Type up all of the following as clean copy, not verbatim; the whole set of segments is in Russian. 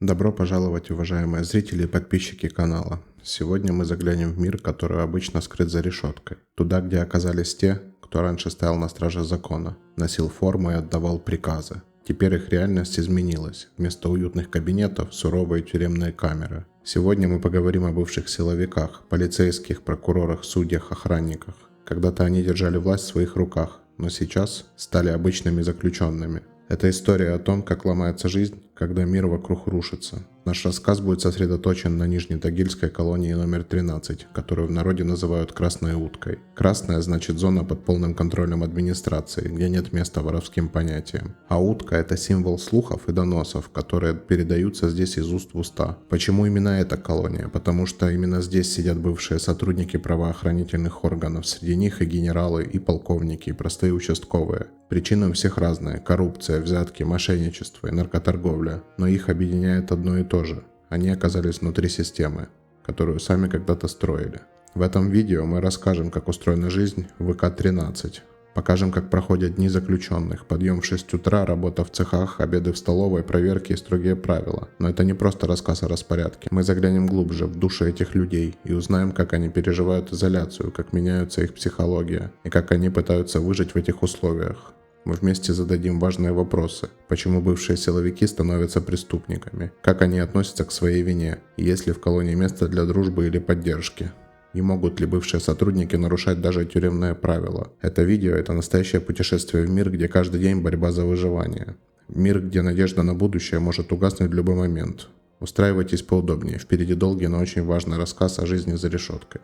Добро пожаловать, уважаемые зрители и подписчики канала. Сегодня мы заглянем в мир, который обычно скрыт за решеткой. Туда, где оказались те, кто раньше стоял на страже закона, носил форму и отдавал приказы. Теперь их реальность изменилась. Вместо уютных кабинетов – суровые тюремные камеры. Сегодня мы поговорим о бывших силовиках, полицейских, прокурорах, судьях, охранниках. Когда-то они держали власть в своих руках, но сейчас стали обычными заключенными. Это история о том, как ломается жизнь, когда мир вокруг рушится. Наш рассказ будет сосредоточен на Нижнетагильской колонии номер 13, которую в народе называют «Красной уткой». Красная значит зона под полным контролем администрации, где нет места воровским понятиям. А утка – это символ слухов и доносов, которые передаются здесь из уст в уста. Почему именно эта колония? Потому что именно здесь сидят бывшие сотрудники правоохранительных органов. Среди них и генералы, и полковники, и простые участковые. Причины у всех разные – коррупция, взятки, мошенничество и наркоторговля. Но их объединяет одно и то же. Они оказались внутри системы, которую сами когда-то строили. В этом видео мы расскажем, как устроена жизнь в ВК-13. Покажем, как проходят дни заключенных, подъем в 6 утра, работа в цехах, обеды в столовой, проверки и строгие правила. Но это не просто рассказ о распорядке. Мы заглянем глубже в души этих людей и узнаем, как они переживают изоляцию, как меняется их психология и как они пытаются выжить в этих условиях. Мы вместе зададим важные вопросы. Почему бывшие силовики становятся преступниками? Как они относятся к своей вине? Есть ли в колонии место для дружбы или поддержки? И могут ли бывшие сотрудники нарушать даже тюремные правила? Это видео – это настоящее путешествие в мир, где каждый день борьба за выживание. Мир, где надежда на будущее может угаснуть в любой момент. Устраивайтесь поудобнее. Впереди долгий, но очень важный рассказ о жизни за решеткой.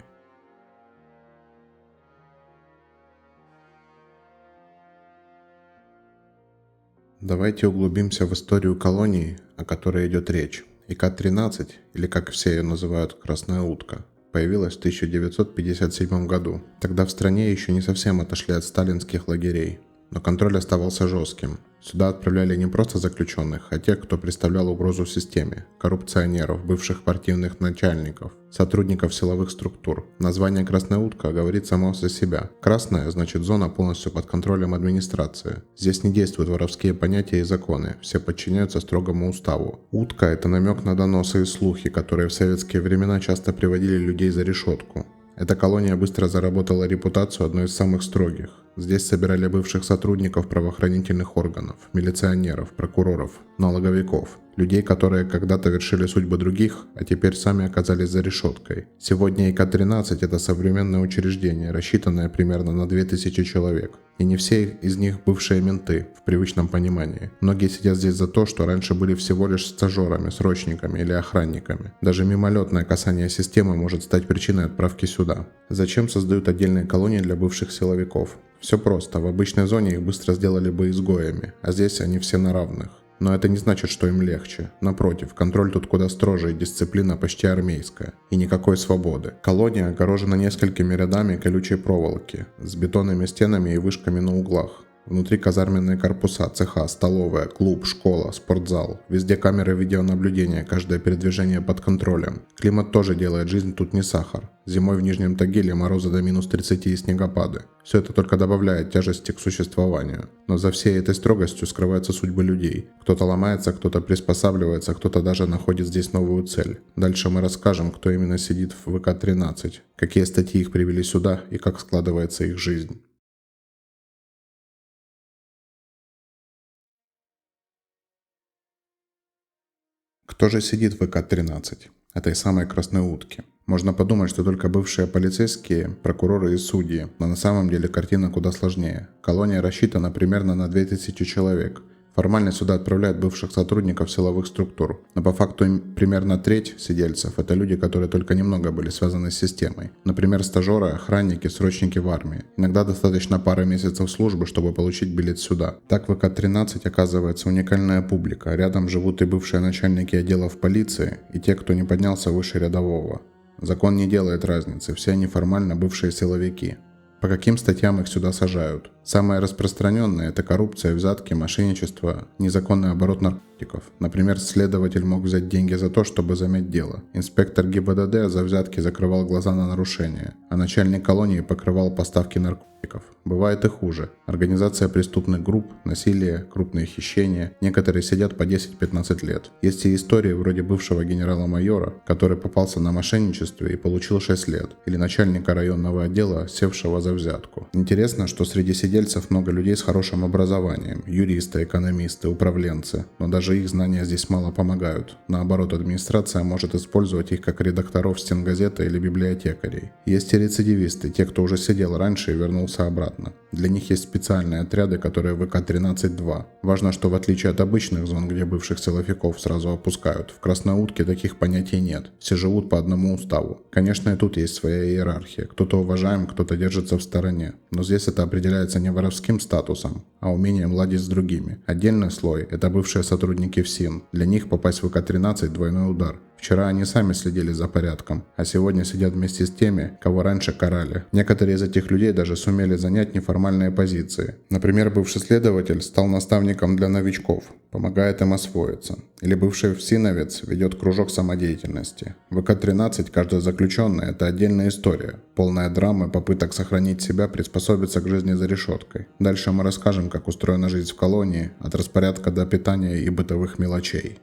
Давайте углубимся в историю колонии, о которой идет речь. ИК-13, или как все ее называют «Красная утка», появилась в 1957 году. Тогда в стране еще не совсем отошли от сталинских лагерей, но контроль оставался жестким. Сюда отправляли не просто заключенных, а тех, кто представлял угрозу системе, коррупционеров, бывших партийных начальников, сотрудников силовых структур. Название «Красная утка» говорит само за себя. Красная значит зона полностью под контролем администрации. Здесь не действуют воровские понятия и законы, все подчиняются строгому уставу. Утка – это намек на доносы и слухи, которые в советские времена часто приводили людей за решетку. Эта колония быстро заработала репутацию одной из самых строгих. Здесь собирали бывших сотрудников правоохранительных органов, милиционеров, прокуроров, налоговиков, людей, которые когда-то вершили судьбы других, а теперь сами оказались за решеткой. Сегодня ИК-13 – это современное учреждение, рассчитанное примерно на 2000 человек. И не все из них бывшие менты, в привычном понимании. Многие сидят здесь за то, что раньше были всего лишь стажерами, срочниками или охранниками. Даже мимолетное касание системы может стать причиной отправки сюда. Зачем создают отдельные колонии для бывших силовиков? Все просто, в обычной зоне их быстро сделали бы изгоями, а здесь они все на равных. Но это не значит, что им легче. Напротив, контроль тут куда строже и дисциплина почти армейская. И никакой свободы. Колония огорожена несколькими рядами колючей проволоки, с бетонными стенами и вышками на углах. Внутри казарменные корпуса, цеха, столовая, клуб, школа, спортзал. Везде камеры видеонаблюдения, каждое передвижение под контролем. Климат тоже делает жизнь тут не сахар. Зимой в Нижнем Тагиле морозы до минус 30 и снегопады. Все это только добавляет тяжести к существованию. Но за всей этой строгостью скрываются судьбы людей. Кто-то ломается, кто-то приспосабливается, кто-то даже находит здесь новую цель. Дальше мы расскажем, кто именно сидит в ВК-13, какие статьи их привели сюда и как складывается их жизнь. Кто же сидит в ВК-13, этой самой красной утке? Можно подумать, что только бывшие полицейские, прокуроры и судьи, но на самом деле картина куда сложнее. Колония рассчитана примерно на 2000 человек. Формально сюда отправляют бывших сотрудников силовых структур, но по факту им примерно треть сидельцев – это люди, которые только немного были связаны с системой. Например, стажеры, охранники, срочники в армии. Иногда достаточно пары месяцев службы, чтобы получить билет сюда. Так в ВК-13 оказывается уникальная публика. Рядом живут и бывшие начальники отделов полиции, и те, кто не поднялся выше рядового. Закон не делает разницы, все они формально бывшие силовики. По каким статьям их сюда сажают? Самое распространенное – это коррупция, взятки, мошенничество, незаконный оборот наркотиков. Например, следователь мог взять деньги за то, чтобы замять дело. Инспектор ГИБДД за взятки закрывал глаза на нарушения, а начальник колонии покрывал поставки наркотиков. Бывает и хуже. Организация преступных групп, насилие, крупные хищения. Некоторые сидят по 10-15 лет. Есть и истории вроде бывшего генерала-майора, который попался на мошенничестве и получил 6 лет. Или начальника районного отдела, севшего за взятку. Интересно, что среди сидельцев много людей с хорошим образованием. Юристы, экономисты, управленцы. Но даже их знания здесь мало помогают. Наоборот, администрация может использовать их как редакторов стенгазеты или библиотекарей. Есть и рецидивисты, те, кто уже сидел раньше и вернулся обратно. Для них есть специальные отряды, которые ВК-13-2. Важно, что в отличие от обычных зон, где бывших силовиков сразу опускают, в Красной Утке таких понятий нет. Все живут по одному уставу. Конечно, и тут есть своя иерархия. Кто-то уважаем, кто-то держится в стороне. Но здесь это определяется не воровским статусом, а умением ладить с другими. Отдельный слой – это бывшие сотрудники ФСИН. Для них попасть в ВК-13 – двойной удар. Вчера они сами следили за порядком, а сегодня сидят вместе с теми, кого раньше карали. Некоторые из этих людей даже сумели занять неформальные позиции. Например, бывший следователь стал наставником для новичков, помогает им освоиться. Или бывший ФСИНовец ведет кружок самодеятельности. В ВК-13 каждый заключенный – это отдельная история, полная драмы, попыток сохранить себя, приспособиться к жизни за решеткой. Дальше мы расскажем, как устроена жизнь в колонии, от распорядка до питания и бытовых мелочей.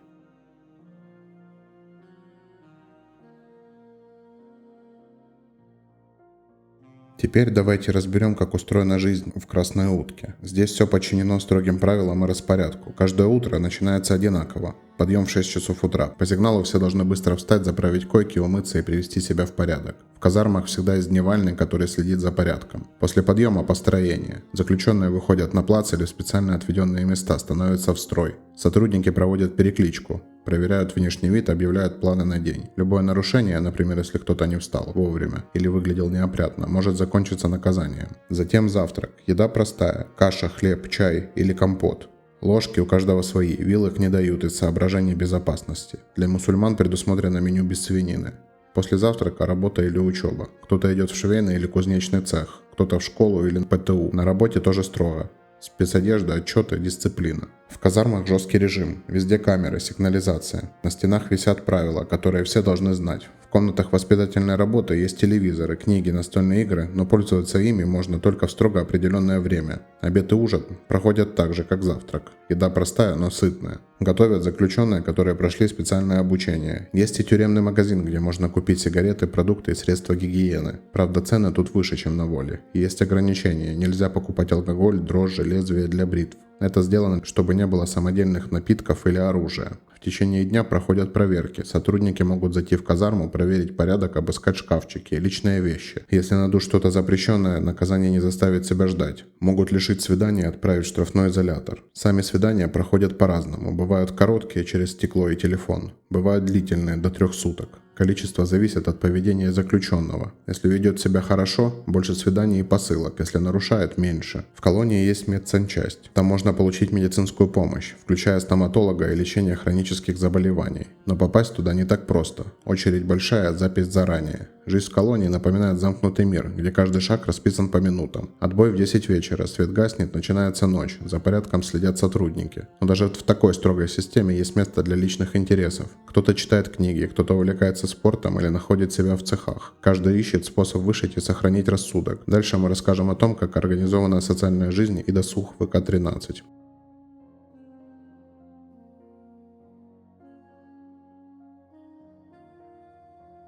Теперь давайте разберем, как устроена жизнь в Красной Утке. Здесь все подчинено строгим правилам и распорядку. Каждое утро начинается одинаково. Подъем в 6 часов утра. По сигналу все должны быстро встать, заправить койки, умыться и привести себя в порядок. В казармах всегда есть дневальный, который следит за порядком. После подъема построение. Заключенные выходят на плац или в специально отведенные места, становятся в строй. Сотрудники проводят перекличку. Проверяют внешний вид, объявляют планы на день. Любое нарушение, например, если кто-то не встал вовремя или выглядел неопрятно, может закончиться наказанием. Затем завтрак. Еда простая. Каша, хлеб, чай или компот. Ложки у каждого свои, вилок не дают из соображений безопасности. Для мусульман предусмотрено меню без свинины. После завтрака работа или учеба. Кто-то идет в швейный или кузнечный цех, кто-то в школу или ПТУ. На работе тоже строго. Спецодежда, отчеты, дисциплина. В казармах жесткий режим, везде камеры, сигнализация. На стенах висят правила, которые все должны знать. В комнатах воспитательной работы есть телевизоры, книги, настольные игры, но пользоваться ими можно только в строго определенное время. Обед и ужин проходят так же, как завтрак. Еда простая, но сытная. Готовят заключенные, которые прошли специальное обучение. Есть и тюремный магазин, где можно купить сигареты, продукты и средства гигиены. Правда, цены тут выше, чем на воле. И есть ограничения, нельзя покупать алкоголь, дрожжи, лезвия для бритв. Это сделано, чтобы не было самодельных напитков или оружия. В течение дня проходят проверки. Сотрудники могут зайти в казарму, проверить порядок, обыскать шкафчики, личные вещи. Если найдут что-то запрещенное, наказание не заставит себя ждать. Могут лишить свидания и отправить в штрафной изолятор. Сами свидания проходят по-разному. Бывают короткие через стекло и телефон. Бывают длительные до 3 суток. Количество зависит от поведения заключенного. Если ведет себя хорошо, больше свиданий и посылок, если нарушает – меньше. В колонии есть медсанчасть. Там можно получить медицинскую помощь, включая стоматолога и лечение хронических заболеваний. Но попасть туда не так просто. Очередь большая, запись заранее. Жизнь в колонии напоминает замкнутый мир, где каждый шаг расписан по минутам. Отбой в 10 вечера, свет гаснет, начинается ночь, за порядком следят сотрудники. Но даже в такой строгой системе есть место для личных интересов. Кто-то читает книги, кто-то увлекается спортом или находит себя в цехах. Каждый ищет способ вышить и сохранить рассудок. Дальше мы расскажем о том, как организована социальная жизнь и досуг в ВК-13.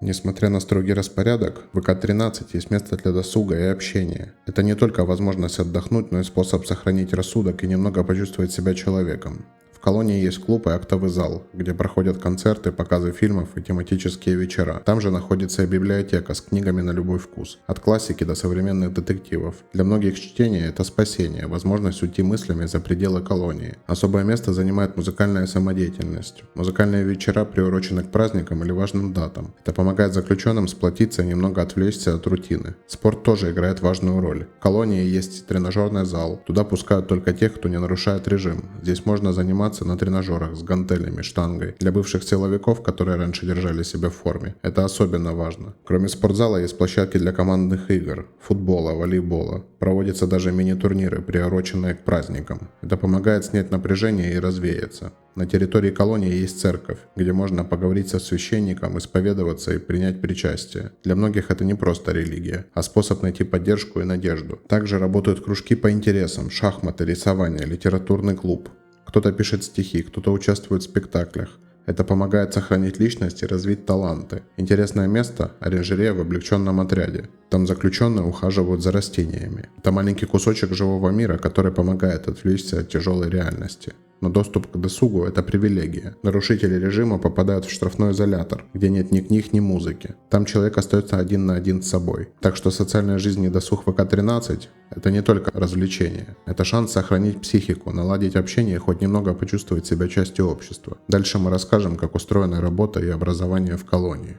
Несмотря на строгий распорядок, в ВК-13 есть место для досуга и общения. Это не только возможность отдохнуть, но и способ сохранить рассудок и немного почувствовать себя человеком. В колонии есть клуб и актовый зал, где проходят концерты, показы фильмов и тематические вечера. Там же находится и библиотека с книгами на любой вкус, от классики до современных детективов. Для многих чтение – это спасение, возможность уйти мыслями за пределы колонии. Особое место занимает музыкальная самодеятельность. Музыкальные вечера приурочены к праздникам или важным датам. Это помогает заключенным сплотиться и немного отвлечься от рутины. Спорт тоже играет важную роль. В колонии есть тренажерный зал. Туда пускают только тех, кто не нарушает режим. Здесь можно заниматься позаниматься на тренажерах с гантелями, штангой. Для бывших силовиков, которые раньше держали себя в форме, это особенно важно. Кроме спортзала есть площадки для командных игр, футбола, волейбола. Проводятся даже мини-турниры, приуроченные к праздникам. Это помогает снять напряжение и развеяться. На территории колонии есть церковь, где можно поговорить со священником, исповедоваться и принять причастие. Для многих это не просто религия, а способ найти поддержку и надежду. Также работают кружки по интересам, шахматы, рисование, литературный клуб. Кто-то пишет стихи, кто-то участвует в спектаклях. Это помогает сохранить личность и развить таланты. Интересное место – оранжерея в облегченном отряде. Там заключенные ухаживают за растениями. Это маленький кусочек живого мира, который помогает отвлечься от тяжелой реальности. Но доступ к досугу – это привилегия. Нарушители режима попадают в штрафной изолятор, где нет ни книг, ни музыки. Там человек остается один на один с собой. Так что социальная жизнь и досуг ВК-13 – это не только развлечение. Это шанс сохранить психику, наладить общение и хоть немного почувствовать себя частью общества. Дальше мы расскажем, как устроена работа и образование в колонии.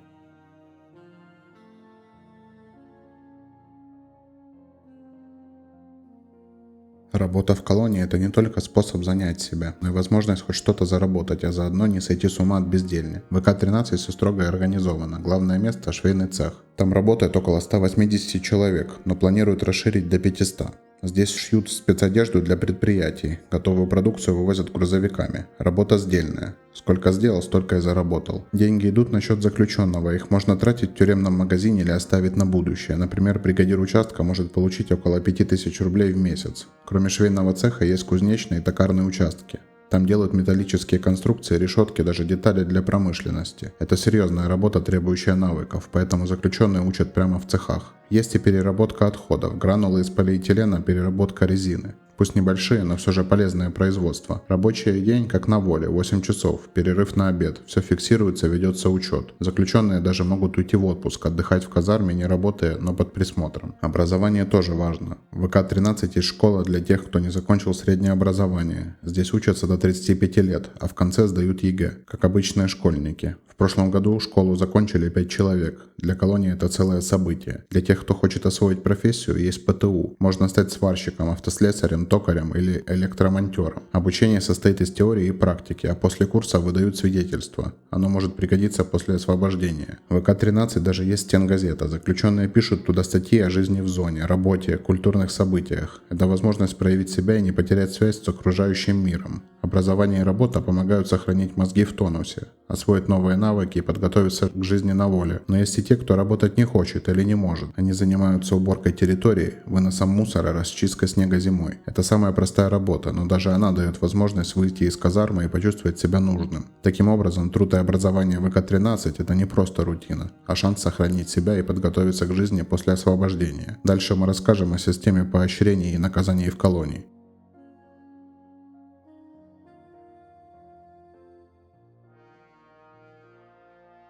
Работа в колонии – это не только способ занять себя, но и возможность хоть что-то заработать, а заодно не сойти с ума от безделья. В ВК-13 все строго организовано. Главное место – швейный цех. Там работает около 180 человек, но планируют расширить до 500. Здесь шьют спецодежду для предприятий, готовую продукцию вывозят грузовиками. Работа сдельная. Сколько сделал, столько и заработал. Деньги идут на счет заключенного, их можно тратить в тюремном магазине или оставить на будущее. Например, бригадир участка может получить около 5000 рублей в месяц. Кроме швейного цеха есть кузнечные и токарные участки. Там делают металлические конструкции, решетки, даже детали для промышленности. Это серьезная работа, требующая навыков, поэтому заключенные учат прямо в цехах. Есть и переработка отходов, гранулы из полиэтилена, переработка резины. Пусть небольшие, но все же полезное производство. Рабочий день как на воле, 8 часов, перерыв на обед. Все фиксируется, ведется учет. Заключенные даже могут уйти в отпуск, отдыхать в казарме, не работая, но под присмотром. Образование тоже важно. В ВК-13 есть школа для тех, кто не закончил среднее образование. Здесь учатся до 35 лет, а в конце сдают ЕГЭ, как обычные школьники. В прошлом году школу закончили 5 человек. Для колонии это целое событие. Для тех, кто хочет освоить профессию, есть ПТУ. Можно стать сварщиком, автослесарем, токарем или электромонтером. Обучение состоит из теории и практики, а после курса выдают свидетельство. Оно может пригодиться после освобождения. В ВК-13 даже есть стенгазета. Заключенные пишут туда статьи о жизни в зоне, работе, культурных событиях. Это возможность проявить себя и не потерять связь с окружающим миром. Образование и работа помогают сохранить мозги в тонусе, освоить новые навыки и подготовиться к жизни на воле. Но есть и те, кто работать не хочет или не может. Они занимаются уборкой территории, выносом мусора, расчисткой снега зимой. Это самая простая работа, но даже она дает возможность выйти из казармы и почувствовать себя нужным. Таким образом, труд и образование ВК-13 – это не просто рутина, а шанс сохранить себя и подготовиться к жизни после освобождения. Дальше мы расскажем о системе поощрений и наказаний в колонии.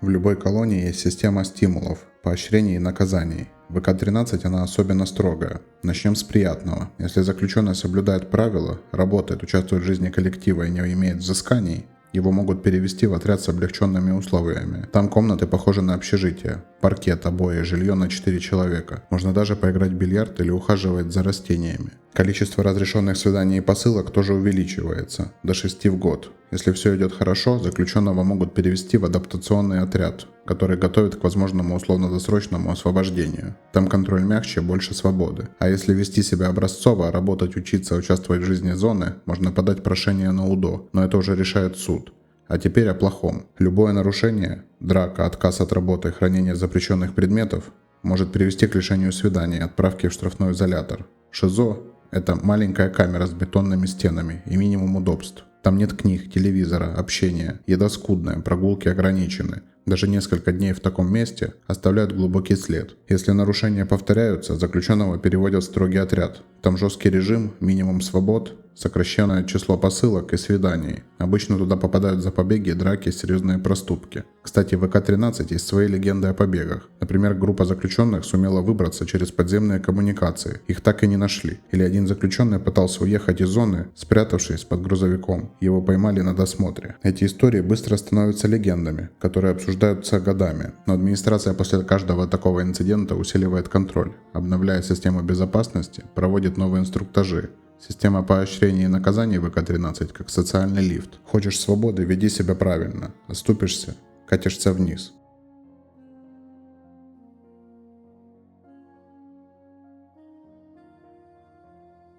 В любой колонии есть система стимулов, поощрений и наказаний. В ВК-13 она особенно строгая. Начнем с приятного. Если заключенный соблюдает правила, работает, участвует в жизни коллектива и не имеет взысканий, его могут перевести в отряд с облегченными условиями. Там комнаты похожи на общежитие. Паркет, обои, жилье на 4 человека. Можно даже поиграть в бильярд или ухаживать за растениями. Количество разрешенных свиданий и посылок тоже увеличивается. До 6 в год. Если все идет хорошо, заключенного могут перевести в адаптационный отряд, который готовит к возможному условно-досрочному освобождению. Там контроль мягче, больше свободы. А если вести себя образцово, работать, учиться, участвовать в жизни зоны, можно подать прошение на УДО, но это уже решает суд. А теперь о плохом. Любое нарушение, драка, отказ от работы, хранение запрещенных предметов может привести к лишению свиданий и отправке в штрафной изолятор. ШИЗО – это маленькая камера с бетонными стенами и минимум удобств. Там нет книг, телевизора, общения, еда скудная, прогулки ограничены. Даже несколько дней в таком месте оставляют глубокий след. Если нарушения повторяются, заключенного переводят в строгий отряд. Там жесткий режим, минимум свобод, сокращенное число посылок и свиданий. Обычно туда попадают за побеги, драки, серьезные проступки. Кстати, в ВК-13 есть свои легенды о побегах. Например, группа заключенных сумела выбраться через подземные коммуникации. Их так и не нашли. Или один заключенный пытался уехать из зоны, спрятавшись под грузовиком. Его поймали на досмотре. Эти истории быстро становятся легендами, которые обсуждаются годами. Но администрация после каждого такого инцидента усиливает контроль, обновляет систему безопасности, проводит новые инструктажи, Система поощрений и наказаний ВК-13 как социальный лифт. Хочешь свободы — веди себя правильно. Оступишься — катишься вниз.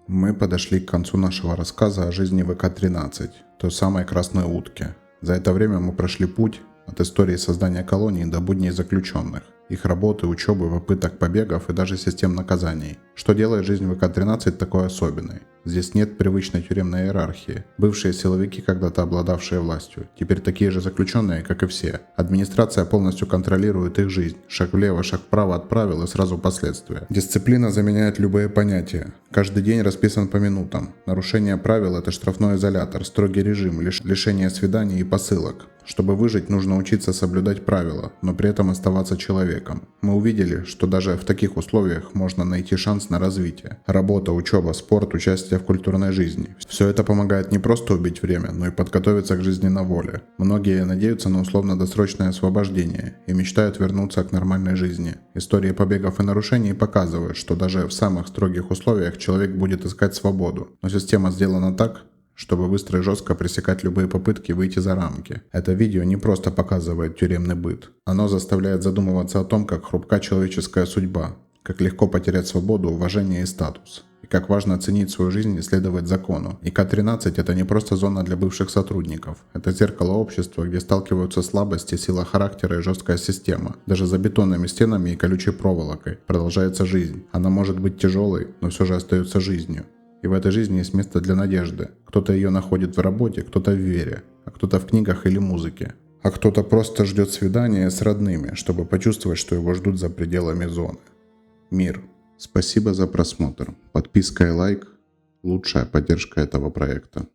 Мы подошли к концу нашего рассказа о жизни ВК-13, той самой красной утки. За это время мы прошли путь от истории создания колонии до будней заключенных, их работы, учебы, попыток побегов и даже систем наказаний. Что делает жизнь ВК-13 такой особенной? Здесь нет привычной тюремной иерархии. Бывшие силовики, когда-то обладавшие властью, теперь такие же заключенные, как и все. Администрация полностью контролирует их жизнь. Шаг влево, шаг вправо от правил и сразу последствия. Дисциплина заменяет любые понятия. Каждый день расписан по минутам. Нарушение правил – это штрафной изолятор, строгий режим, лишение свиданий и посылок. Чтобы выжить, нужно учиться соблюдать правила, но при этом оставаться человеком. Мы увидели, что даже в таких условиях можно найти шанс на развитие. Работа, учеба, спорт, участие в культурной жизни. Все это помогает не просто убить время, но и подготовиться к жизни на воле. Многие надеются на условно-досрочное освобождение и мечтают вернуться к нормальной жизни. Истории побегов и нарушений показывают, что даже в самых строгих условиях человек будет искать свободу. Но система сделана так, чтобы быстро и жестко пресекать любые попытки выйти за рамки. Это видео не просто показывает тюремный быт. Оно заставляет задумываться о том, как хрупка человеческая судьба, как легко потерять свободу, уважение и статус, и как важно ценить свою жизнь и следовать закону. ИК-13 – это не просто зона для бывших сотрудников. Это зеркало общества, где сталкиваются слабости, сила характера и жесткая система. Даже за бетонными стенами и колючей проволокой продолжается жизнь. Она может быть тяжелой, но все же остается жизнью. И в этой жизни есть место для надежды. Кто-то ее находит в работе, кто-то в вере, а кто-то в книгах или музыке. А кто-то просто ждет свидания с родными, чтобы почувствовать, что его ждут за пределами зоны. Мир. Спасибо за просмотр. Подписка и лайк – лучшая поддержка этого проекта.